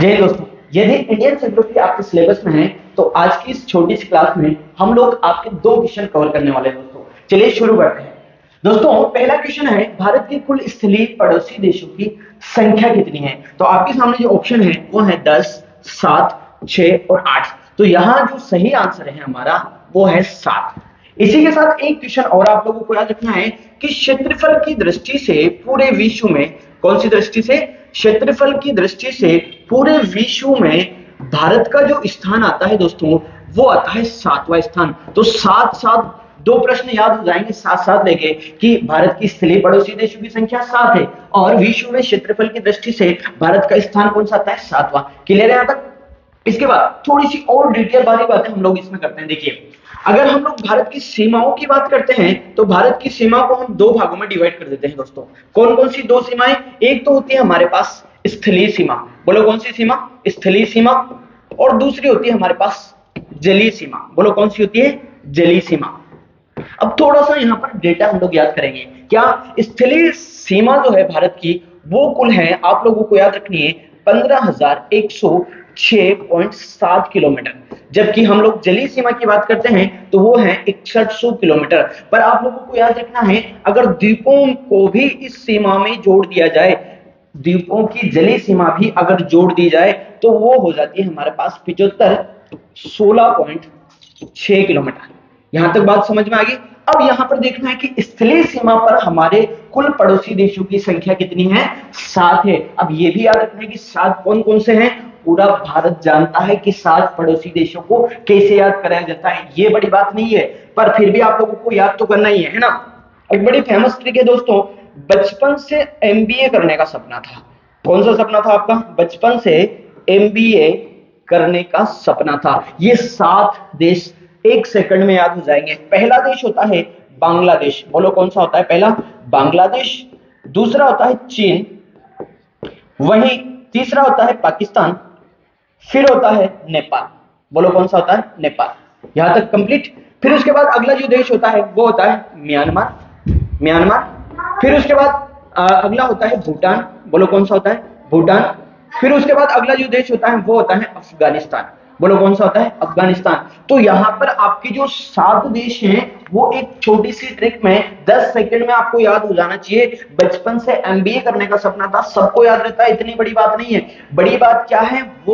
जय दोस्तों, यदि इंडियन ज्योग्राफी आपके सिलेबस में है तो आज की इस छोटी सी क्लास में हम लोग आपके दो क्वेश्चन कवर करने वाले हैं। दोस्तों चलिए शुरू करते हैं। दोस्तों पहला क्वेश्चन है, भारत के कुल स्थलीय पड़ोसी देशों की संख्या कितनी है। तो आपके सामने जो ऑप्शन है वो है 10, 7, 6 और 8। तो यहाँ जो सही आंसर है हमारा वो है 7। इसी के साथ एक क्वेश्चन और आप लोगों को याद रखना है कि क्षेत्रफल की दृष्टि से पूरे विश्व में, कौन सी दृष्टि से, क्षेत्रफल की दृष्टि से पूरे विश्व में भारत का जो स्थान आता है दोस्तों वो आता है 7वां स्थान। तो 7 दो प्रश्न याद हो जाएंगे साथ साथ लेके कि भारत की स्थलीय पड़ोसी देशों की संख्या 7 है और विश्व में क्षेत्रफल की दृष्टि से भारत का स्थान कौन सा आता है, 7वां। क्लियर है यहां तक। इसके बाद थोड़ी सी और डिटेल वाली बातें हम लोग इसमें करते हैं। देखिए, अगर हम लोग भारत की सीमाओं की बात करते हैं तो भारत की सीमा को हम दो भागों में डिवाइड कर देते हैं दोस्तों। कौन कौन सी दो सीमाएं? एक तो होती है हमारे पास स्थलीय सीमा, बोलो कौन सी सीमा, स्थलीय सीमा। और दूसरी होती है हमारे पास जलीय सीमा, बोलो कौन सी होती है, जलीय सीमा। अब थोड़ा सा यहाँ पर डेटा हम लोग याद करेंगे। क्या स्थलीय सीमा जो है भारत की वो कुल है, आप लोगों को याद रखनी है 15,106.7 किलोमीटर, जबकि हम लोग जलीय सीमा की बात करते हैं तो वो है 6100 किलोमीटर। पर आप लोगों को याद रखना है अगर द्वीपों को भी इस सीमा में जोड़ दिया जाए, द्वीपों की जलीय सीमा भी अगर जोड़ दी जाए तो वो हो जाती है हमारे पास 16.6 किलोमीटर। यहां तक बात समझ में आ गई। अब यहां पर देखना है कि स्थलीय सीमा पर हमारे कुल पड़ोसी देशों की संख्या कितनी है, 7 है। अब ये भी याद रखना है कि 7 कौन कौन से हैं, पूरा भारत जानता है कि 7 पड़ोसी देशों को कैसे याद कराया जाता है। ये बड़ी बात नहीं है पर फिर भी आप लोगों को याद तो करना ही है ना। एक बड़ी फेमस ट्रिक है दोस्तों, बचपन से एमबीए करने का सपना था। कौन सा सपना था आपका? बचपन से एमबीए करने का सपना था। ये 7 देश एक सेकंड में याद हो जाएंगे। पहला देश होता है बांग्लादेश, बोलो कौन सा होता है पहला, बांग्लादेश। दूसरा होता है चीन, वहीं तीसरा होता है पाकिस्तान, फिर होता है नेपाल, बोलो कौन सा होता है, नेपाल। यहां तक कंप्लीट। फिर उसके बाद अगला जो देश होता है वो होता है म्यांमार, फिर उसके बाद अगला होता है भूटान, बोलो कौन सा होता है, भूटान। फिर उसके बाद अगला जो देश होता है वो होता है अफगानिस्तान, बोलो कौन सा होता है, अफगानिस्तान। तो यहां पर आपके जो 7 देश हैं वो एक छोटी सी ट्रिक में 10 सेकंड में आपको याद हो जाना चाहिए। बचपन से एमबीए करने का सपना था, सबको याद रहता है, इतनी बड़ी बात नहीं है। बड़ी बात क्या है वो